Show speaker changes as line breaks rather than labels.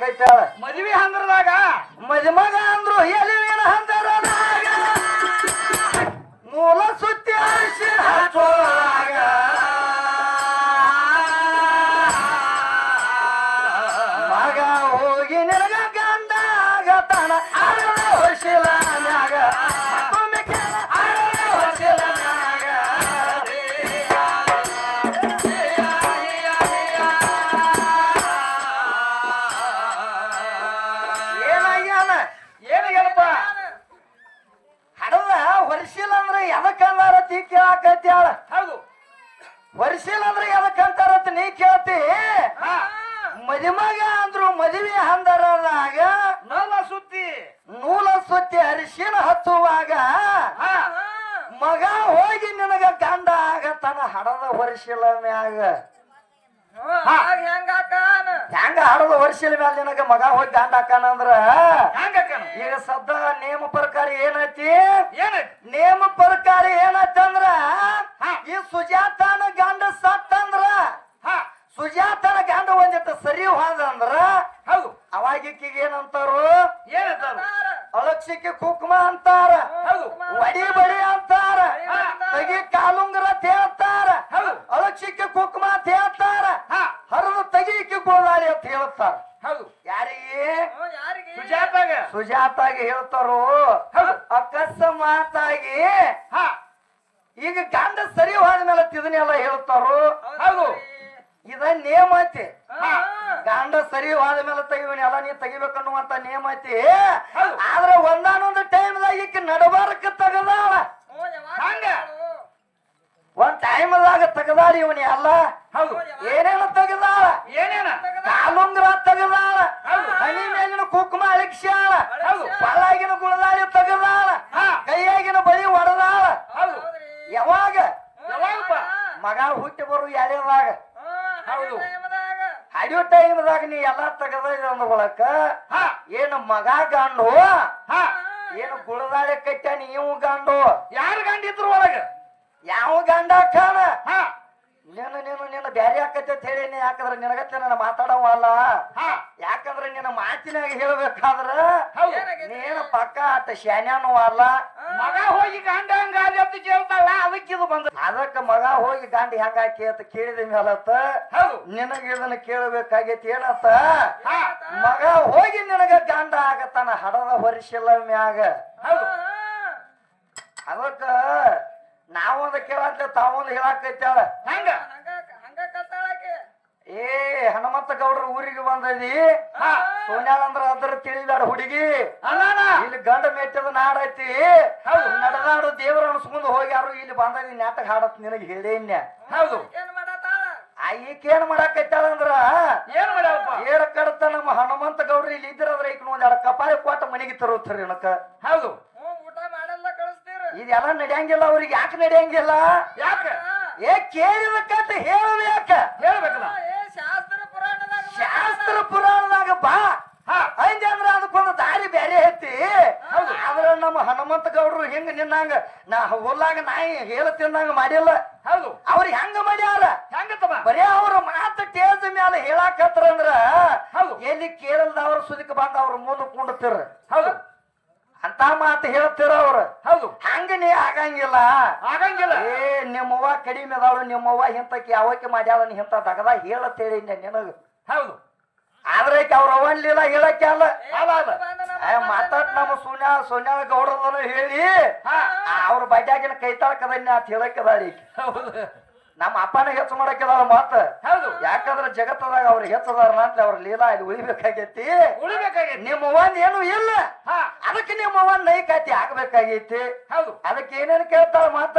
ಹೇಳಾಕೈತಾಳ
ಮದುವೆ ಹಂದ್ರದಾಗ
ಮದುಮಗ ಅಂದ್ರು ಎಲ್ಲಿನ ಹಂದರದಾಗ ಮೂಲ ಸುತ್ತಿ ಅರಿಶಿನ ಹಚ್ಚೋಳಾಗ ಮಗ ಹೋಗಿ ನಿನಗ ಗಂಡ ಆಗತಾನ ಅರಳ ಹೊಸಿಲ ಮ್ಯಾಗ ಕೇಳಾಕತ್ಯಾಳ
ಹೌದು
ವರ್ಷಿಲ್ಲ ಅಂದ್ರೆ ಎದಕ್ಕಂತಾರತ್ ನೀ ಕೇಳ್ತಿ ಮದುಮಗ ಅಂದ್ರು ಮದುವೆ ಹಂದರದಾಗ ನೂಲ ಸುತ್ತಿ ಅರಿಶಿನ ಹಚ್ಚುವಾಗ ಮಗ ಹೋಗಿ ನಿನಗ ಗಂಡ ಆಗತನ ಹಡದ ವರ್ಷಿಲ್ಲ ಮ್ಯಾಗ ಹೆಂಗ ಹಡದ ವರ್ಷಿಲ ಮ್ಯಾಲ ನಿನಗ ಮಗ ಹೋಗಿ ಗಂಡ ಹಾಕಣ ಅಂದ್ರ ಈಗ ಸದ್ದ ನೇಮ ಪ್ರಕಾರ ಏನೈತಿ ನೇಮ ಪ್ರಕಾರ ಏನೈತಂದ್ರ ಈ ಸುಜಾತನ ಗಂಡ ಸತ್ತಂದ್ರ ಸುಜಾತನ ಗಂಡ ಒಂದಿಟ್ಟು ಸರಿ ಹೋದಂದ್ರ
ಹೌದು
ಅವಾಗಿಕ್ಕಿಗೆ ಏನಂತಾರು ಅಳಕ್ಷಿಕೆ ಕುಕ್ಮ ಅಂತಾರ ವಡಿ ಬಡಿ ಅಂತಾರ ತಗಿ ಕಾಲುಂಗ್ರ ತೇಳ್ತಾರ ಅಳಕ್ಷಿಕೆ ಕುಕ್ಮ ಅಂತ ಹೇಳ್ತಾರ ಹರಿದು ತಗಿಕ್ಕೆ ಗೋದಾಳಿ ಅಂತ ಹೇಳ್ತಾರ
ಹೌದು
ಯಾರಿಗೆ
ಸುಜಾತಾಗೆ
ಹೇಳ್ತಾರೋ ಅಕಸ್ಮಾತಾಗಿ ಈಗ ಗಂಡ ಸರಿ ಹೋದ್ಮೇಲೆ ಇದನ್ನೆಲ್ಲ ಹೇಳ್ತಾರೋ
ಹೌದು
ಇದ ನೇಮ ಐತಿ ಗಂಡ ಸರಿ ಹೋದ್ಮೇಲೆ ತೆಗಿವನೆಲ್ಲ ನೀ ತೆಗಿಬೇಕನ್ನುವಂತ ನೇಮ ಐತಿ ಆದ್ರೆ ಒಂದಾನೊಂದು ಟೈಮ್ದಾಗ ಈಗ ನಡಬಾರಕ ತಗದಾಳ ಒಂದ್ ಟೈಮ್ದಾಗ ತಗದಾಳ ಇವನಿ ಅಲ್ಲ
ಹೌದು
ಏನೇನು ತಗದಾಳ ಕಾಲುಂಗ್ರ ತಗದಾಳ ಹನಿ ಮೇಲಿನ ಕುಕ್ಮ ಅಳಿಕ್ಸ್ಯಾಳ ಪಲ್ಲಾಗಿನ ಗುಳದಾಳಿ ತಗದಾಳ ಕೈಯಾಗಿನ ಬಳಿ ಒಡದಾಳ ಯಾವಾಗ ಮಗ ಹುಟ್ಟಿ ಬರು ಎಳೆದಾಗ
ಹೌದು
ಹಡಿಯೋ ಟೈಮ್ದಾಗ ನೀ ಎಲ್ಲಾ ತಗದ ಅಂದ್ಕೊಳಕ ಏನು ಮಗ ಗಂಡು ಏನು ಗುಳದಾಳಿ ಕಟ್ಟ ನೀವು ಗಂಡು
ಯಾರು ಗಂಡಿದ್ರು ಒಳಗ
ಯಾವ ಗಂಡ ಕಾಣ ನೀನು ಬ್ಯಾರಿ ಆಕತಿ ಅಂತ ಹೇಳಿ ಯಾಕಂದ್ರೆ ನಿನಗತ್ತೆ ನನ್ನ ಮಾತಾಡವಲ್ಲ ಯಾಕಂದ್ರೆ ನಿನ್ನ ಮಾತಿನಾಗ ಹೇಳ್ಬೇಕಾದ್ರ ನೀನು ಪಕ್ಕ ಆತ ಶಾನ್ಯಾನು ಅಲ್ಲ
ಮಗ ಹೋಗಿ ಗಂಡ ಹಂಗಾಲಿ ಅಂತ ಕೇಳ್ತಾಳ ಅದಕ್ಕಿದು ಬಂದ
ಅದಕ್ಕ ಮಗ ಹೋಗಿ ಗಂಡ ಹೆಂಗಾಕಿ ಅಂತ ಕೇಳಿದ ಮೇಲತ್ತ ನಿನಗ ಇದನ್ನ ಕೇಳಬೇಕಾಗೈತಿ ಏನತ್ತ ಮಗ ಹೋಗಿ ನಿನಗ ಗಂಡ ಆಗತ್ತಾನ ಹಡದ ಹೊರಿಸಿಲ್ಲ ಮ್ಯಾಗ ಅದಕ್ಕ ನಾವೊಂದು ಕೇಳಂತ ತಾವೊಂದು ಹೇಳಾಕೈತಾಳ ಏ ಹನುಮಂತ ಗೌಡ್ರ ಊರಿಗೆ ಬಂದದಿ ಸೋನ್ಯಾಳ ಅಂದ್ರ ಅದ್ರ ತಿಳಿದಾಡ ಹುಡುಗಿ ಇಲ್ಲಿ ಗಂಡ ಮೆಟ್ಟದ ನಾಡೈತಿ ನಡೆದಾಡು ದೇವರ ಅನ್ಸ್ಕೊಂಡ್ ಹೋಗ್ಯಾರು ಇಲ್ಲಿ ಬಂದದಿ ನಾಟಕ ಹಾಡತ್ ನಿನಗೆ ಹೇಳೇನ್ಯ
ಹೌದು
ಈಕೇನ್ ಮಾಡಾಕೈತಾಳ ಅಂದ್ರ
ಏನ್ ಮಾಡ್ಯಾವಪ್ಪ
ಏಳ ಕಡತ ನಮ್ಮ ಹನುಮಂತ ಗೌಡ್ರ ಇಲ್ಲಿ ಇದ್ರದ್ರ ಈಗ ಒಂದ್ ಎರಡು ಕಪಾಳಿ ಕೊಟ್ಟ ಮನೆಗೆ ತರುತ್ತಾರೆ ಏನಕ್ಕ
ಹೌದು
ಇದೆಲ್ಲ ನಡೆಯಂಗಿಲ್ಲ ಅವ್ರಿಗೆ ಯಾಕೆ ನಡೆಯಂಗಿಲ್ಲ
ಯಾಕೆ
ಏ ಕೇಳಿದಕ್ಕಂತ ಹೇಳ್ಬೇಕ
ಹೇಳ್ಬೇಕಲ್ಲ
ಶಾಸ್ತ್ರ ಪುರಾಣದಾಗ ಬಾ ಅಂಜ ಅಂದ್ರ ಅದಕ್ಕೊಂದು ದಾರಿ ಬೇರೆ ಐತಿ ಆದ್ರ ನಮ್ಮ ಹನುಮಂತ ಗೌಡ್ರು ಹಿಂಗ ನಿನ್ನಂಗ ನಾ ಹುಲ್ಲಾಗ ನಾಯಿ ಹೇಳ ತಿನ್ನಂಗ ಮಾಡಿಲ್ಲ
ಹೌದು
ಅವ್ರಿಗೆ ಹೆಂಗ ಮಾಡ್ಯಾರ
ಹೆಂಗತ್ತಮ್ಮ
ಬರೀ ಅವ್ರ ಮಾತು ಟೇಜ್ ಮ್ಯಾಲ ಹೇಳಾಕತ್ರ ಅಂದ್ರ
ಹೌದು
ಎಲ್ಲಿ ಕೇಳಲ್ದ ಅವ್ರ ಸುದಿಕ್ ಬಂದ ಅವ್ರ ಮುಂದೆ ಕುಂಡ್ತಿರ
ಹೌದು
ಅಂತ ಮಾತು ಹೇಳ್ತಿರ ಅವ್ರು
ಹೌದು
ಹಂಗ ನೀ ಆಗಂಗಿಲ್ಲ ಏ ನಿಮ್ಮವ್ವ ಕಡಿಮೆ ಅದಾಳು ನಿಮ್ಮವ್ವ ಇಂತಕ್ಕೆ ಯಾವಕ್ಕೆ ಮಾಡ್ಯಾಳ ಇಂತ ತಗದ ಹೇಳತ್ತೇಳಿ ನಿನಗ
ಹೌದು
ಆದ್ರೆ ಅವ್ರ ಅವನ್ಲಿಲ್ಲ ಹೇಳಕ್ಕೆ ಅಲ್ಲ ಮಾತಾಡ್ ನಮ್ಮ ಸೋನ್ಯಾಳ ಗೌಡ್ರದನ ಹೇಳಿ ಅವ್ರ ಬಡ್ಯಾಗಿನ ಕೈತಾಳಕದನ್ನ ಅಂತ ಹೇಳಕ್ಕದಾಳಿ ನಮ್ಮ ಅಪ್ಪನ ಹೆಚ್ಚು ಮಾಡಕ್ಕಿದಾಳ ಮಾತ
ಹೌದು
ಯಾಕಂದ್ರ ಜಗತ್ತದಾಗ ಅವ್ರ ಹೆಚ್ಚದಾರ ಅಂತ ಅವ್ರ ಲೀಲಾ ಇಲ್ಲಿ ಉಳಿಬೇಕಾಗೈತಿ ನಿಮ್ಮ ಒಂದ್ ಏನು ಇಲ್ಲ ಅದಕ್ಕೆ ನಿಮ್ಮ ಒಂದ್ ನೈಕಾತಿ ಆಗ್ಬೇಕಾಗೈತಿ
ಹೌದು
ಅದಕ್ಕೆ ಏನೇನು ಕೇಳ್ತಾಳ ಮಾತ